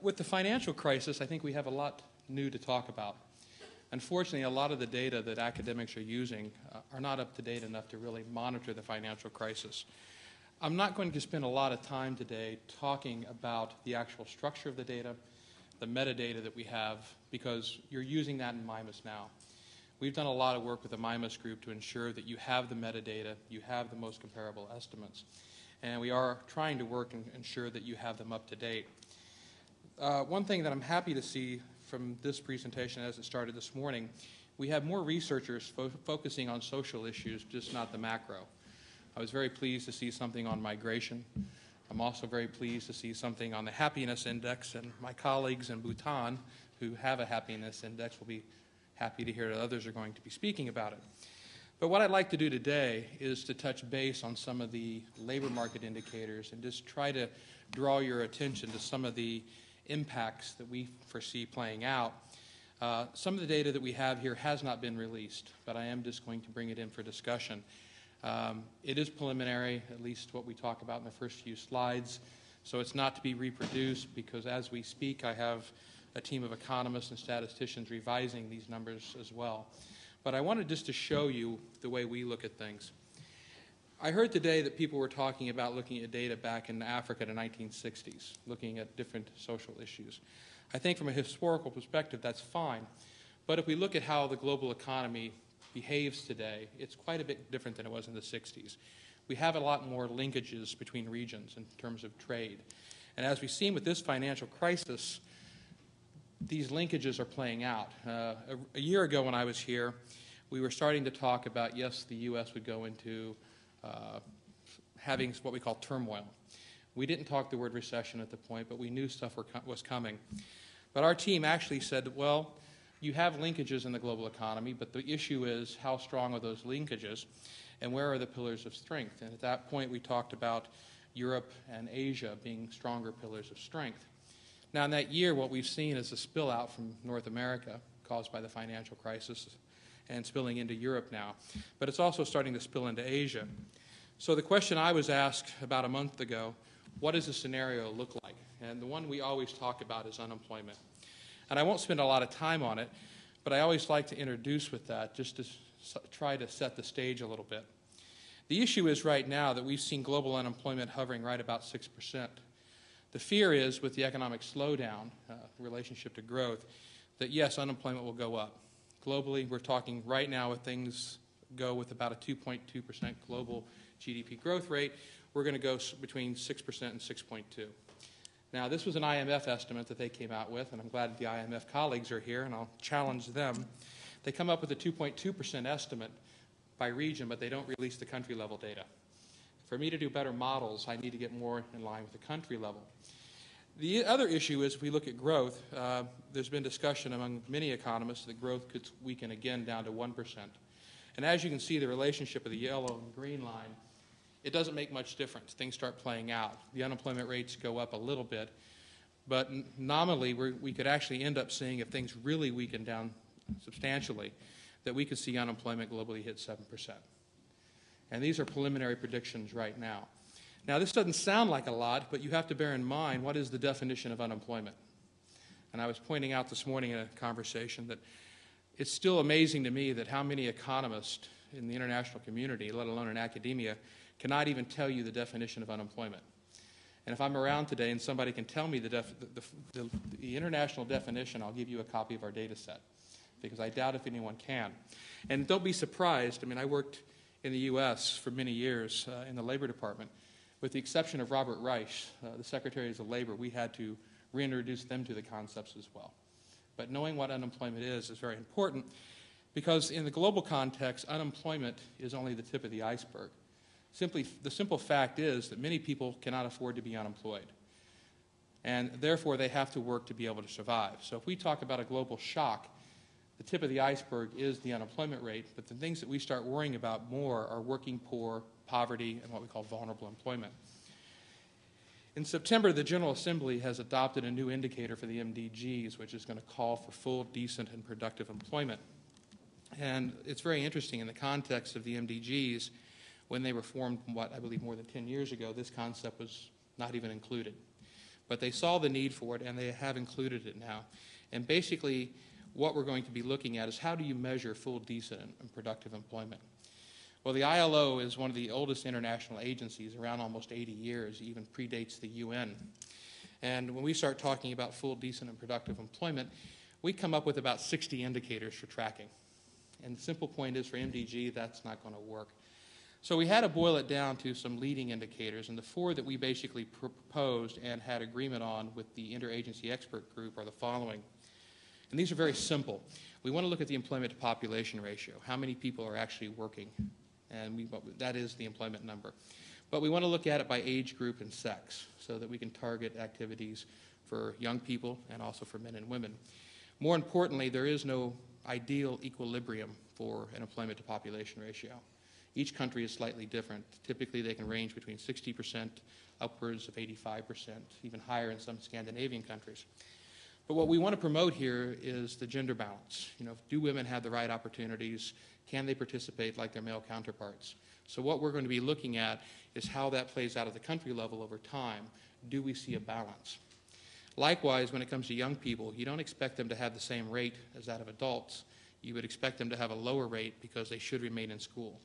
With the financial crisis, I think we have a lot new to talk about. Unfortunately, a lot of the data that academics are using are not up to date enough to really monitor the financial crisis. I'm not going to spend a lot of time today talking about the actual structure of the data, the metadata that we have, because you're using that in MIMUS now. We've done a lot of work with the MIMUS group to ensure that you have the metadata, you have the most comparable estimates, and we are trying to work and ensure that you have them up to date. One thing that I'm happy to see from this presentation as it started this morning, we have more researchers focusing on social issues, just not the macro. I was very pleased to see something on migration. I'm also very pleased to see something on the happiness index, and my colleagues in Bhutan who have a happiness index will be happy to hear that others are going to be speaking about it. But what I'd like to do today is to touch base on some of the labor market indicators and just try to draw your attention to some of the impacts that we foresee playing out. Some of the data that we have here has not been released, but I am just going to bring it in for discussion. It is preliminary, at least what we talk about in the first few slides, so it's not to be reproduced because as we speak I have a team of economists and statisticians revising these numbers as well. But I wanted just to show you the way we look at things. I heard today that people were talking about looking at data back in Africa in the 1960s, looking at different social issues. I think from a historical perspective that's fine, but if we look at how the global economy behaves today, it's quite a bit different than it was in the 60s. We have a lot more linkages between regions in terms of trade. And as we've seen with this financial crisis, these linkages are playing out. A year ago when I was here, we were starting to talk about, yes, the U.S. would go into having what we call turmoil. We didn't talk the word recession at the point, but we knew stuff was coming. But our team actually said, well, you have linkages in the global economy, but the issue is how strong are those linkages and where are the pillars of strength? And at that point we talked about Europe and Asia being stronger pillars of strength. Now in that year what we've seen is a spill out from North America caused by the financial crisis and spilling into Europe now. But it's also starting to spill into Asia. So the question I was asked about a month ago, what does the scenario look like? And the one we always talk about is unemployment. And I won't spend a lot of time on it, but I always like to introduce with that just to try to set the stage a little bit. The issue is right now that we've seen global unemployment hovering right about 6%. The fear is with the economic slowdown, relationship to growth, that yes, unemployment will go up. Globally, we're talking right now if things go with about a 2.2% global GDP growth rate, we're going to go between 6% and 6.2%. Now, this was an IMF estimate that they came out with, and I'm glad the IMF colleagues are here, and I'll challenge them. They come up with a 2.2% estimate by region, but they don't release the country-level data. For me to do better models, I need to get more in line with the country level. The other issue is if we look at growth, there's been discussion among many economists that growth could weaken again down to 1%. And as you can see, the relationship of the yellow and green line, it doesn't make much difference. Things start playing out. The unemployment rates go up a little bit, but nominally we could actually end up seeing if things really weaken down substantially, that we could see unemployment globally hit 7%. And these are preliminary predictions right now. Now, this doesn't sound like a lot, but you have to bear in mind what is the definition of unemployment. And I was pointing out this morning in a conversation that it's still amazing to me that how many economists in the international community, let alone in academia, cannot even tell you the definition of unemployment. And if I'm around today and somebody can tell me the international definition, I'll give you a copy of our data set, because I doubt if anyone can. And don't be surprised. I mean, I worked in the U.S. for many years in the Labor Department. With the exception of Robert Reich, the Secretary of Labor, we had to reintroduce them to the concepts as well. But knowing what unemployment is very important, because in the global context, unemployment is only the tip of the iceberg. The simple fact is that many people cannot afford to be unemployed, and therefore they have to work to be able to survive. So if we talk about a global shock, the tip of the iceberg is the unemployment rate, but the things that we start worrying about more are working poor, poverty, and what we call vulnerable employment. In September, the General Assembly has adopted a new indicator for the MDGs, which is going to call for full, decent, and productive employment. And it's very interesting in the context of the MDGs. When they were formed, what I believe more than 10 years ago, this concept was not even included. But they saw the need for it, and they have included it now. And basically, what we're going to be looking at is how do you measure full, decent, and productive employment? Well, the ILO is one of the oldest international agencies, around almost 80 years, even predates the UN. And when we start talking about full, decent, and productive employment, we come up with about 60 indicators for tracking. And the simple point is for MDG, that's not going to work. So we had to boil it down to some leading indicators, and the 4 that we basically proposed and had agreement on with the interagency expert group are the following. And these are very simple. We want to look at the employment to population ratio, how many people are actually working, and that is the employment number. But we want to look at it by age group and sex so that we can target activities for young people and also for men and women. More importantly, there is no ideal equilibrium for an employment to population ratio. Each country is slightly different. Typically, they can range between 60% upwards of 85%, even higher in some Scandinavian countries. But what we want to promote here is the gender balance. Do women have the right opportunities? Can they participate like their male counterparts? So what we're going to be looking at is how that plays out at the country level over time. Do we see a balance? Likewise, when it comes to young people, you don't expect them to have the same rate as that of adults. You would expect them to have a lower rate because they should remain in school.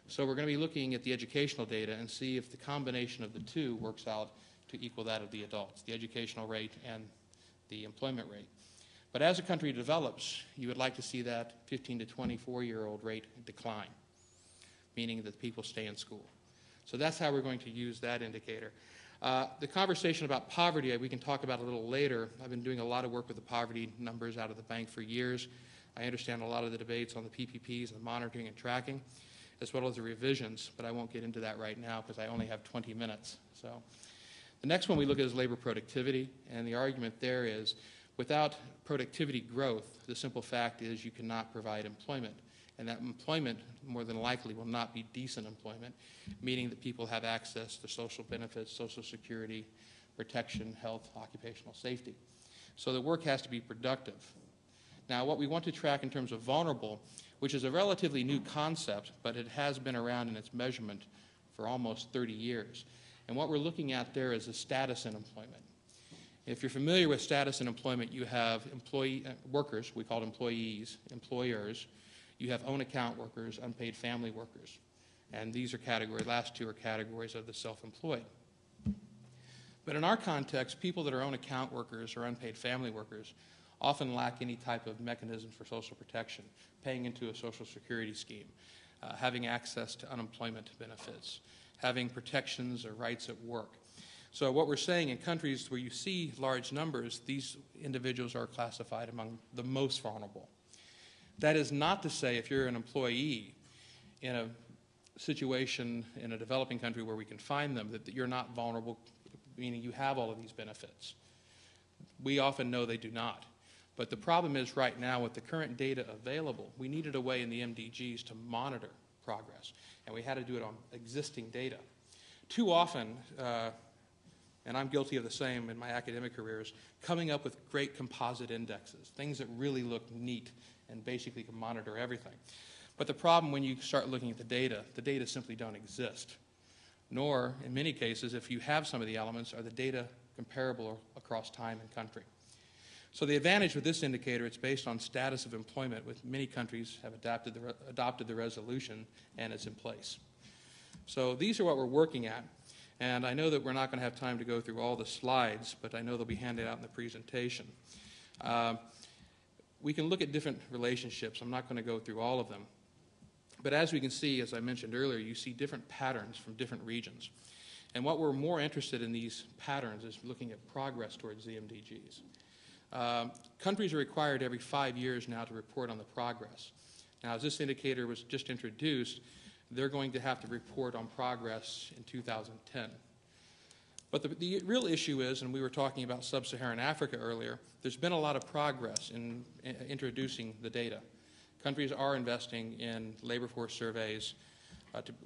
So we're going to be looking at the educational data and see if the combination of the two works out to equal that of the adults, the educational rate and the employment rate. But as a country develops, you would like to see that 15 to 24-year-old rate decline, meaning that people stay in school. So that's how we're going to use that indicator. The conversation about poverty, we can talk about a little later. I've been doing a lot of work with the poverty numbers out of the bank for years. I understand a lot of the debates on the PPPs and monitoring and tracking, as well as the revisions, but I won't get into that right now because I only have 20 minutes. So the next one we look at is labor productivity, and the argument there is without productivity growth, the simple fact is you cannot provide employment. And that employment, more than likely, will not be decent employment, meaning that people have access to social benefits, Social Security, protection, health, occupational safety. So the work has to be productive. Now, what we want to track in terms of vulnerable, which is a relatively new concept, but it has been around in its measurement for almost 30 years. And what we're looking at there is the status in employment. If you're familiar with status in employment, you have workers, we call employees, employers. You have own account workers, unpaid family workers. And these are last two are categories of the self-employed. But in our context, people that are own account workers or unpaid family workers often lack any type of mechanism for social protection, paying into a Social Security scheme, having access to unemployment benefits, having protections or rights at work. So what we're saying in countries where you see large numbers, these individuals are classified among the most vulnerable. That is not to say if you're an employee in a situation in a developing country where we can find them, that you're not vulnerable, meaning you have all of these benefits. We often know they do not. But the problem is right now with the current data available, we needed a way in the MDGs to monitor progress, and we had to do it on existing data. Too often, and I'm guilty of the same in my academic careers, coming up with great composite indexes, things that really look neat and basically can monitor everything. But the problem when you start looking at the data simply don't exist. Nor, in many cases, if you have some of the elements, are the data comparable across time and country. So the advantage with this indicator, it's based on status of employment, with many countries have adopted the resolution, and it's in place. So these are what we're working at. And I know that we're not going to have time to go through all the slides, but I know they'll be handed out in the presentation. We can look at different relationships. I'm not going to go through all of them. But as we can see, as I mentioned earlier, you see different patterns from different regions. And what we're more interested in these patterns is looking at progress towards the MDGs. Countries are required every 5 years now to report on the progress. Now, as this indicator was just introduced, they're going to have to report on progress in 2010. But the real issue is, and we were talking about sub-Saharan Africa earlier, there's been a lot of progress in introducing the data. Countries are investing in labor force surveys,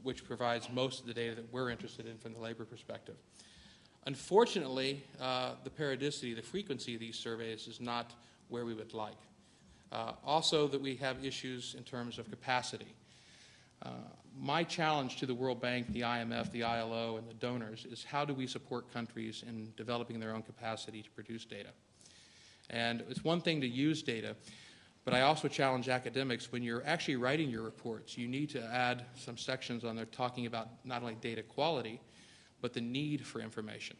which provides most of the data that we're interested in from the labor perspective. Unfortunately, the periodicity, the frequency of these surveys is not where we would like. Also, that we have issues in terms of capacity. My challenge to the World Bank, the IMF, the ILO, and the donors is how do we support countries in developing their own capacity to produce data? And it's one thing to use data, but I also challenge academics, when you're actually writing your reports, you need to add some sections on there talking about not only data quality, but the need for information,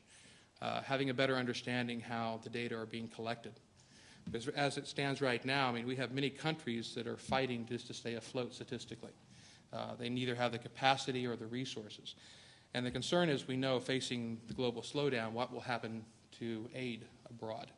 having a better understanding how the data are being collected. Because as it stands right now, I mean, we have many countries that are fighting just to stay afloat statistically. They neither have the capacity or the resources. And the concern is, we know, facing the global slowdown, what will happen to aid abroad.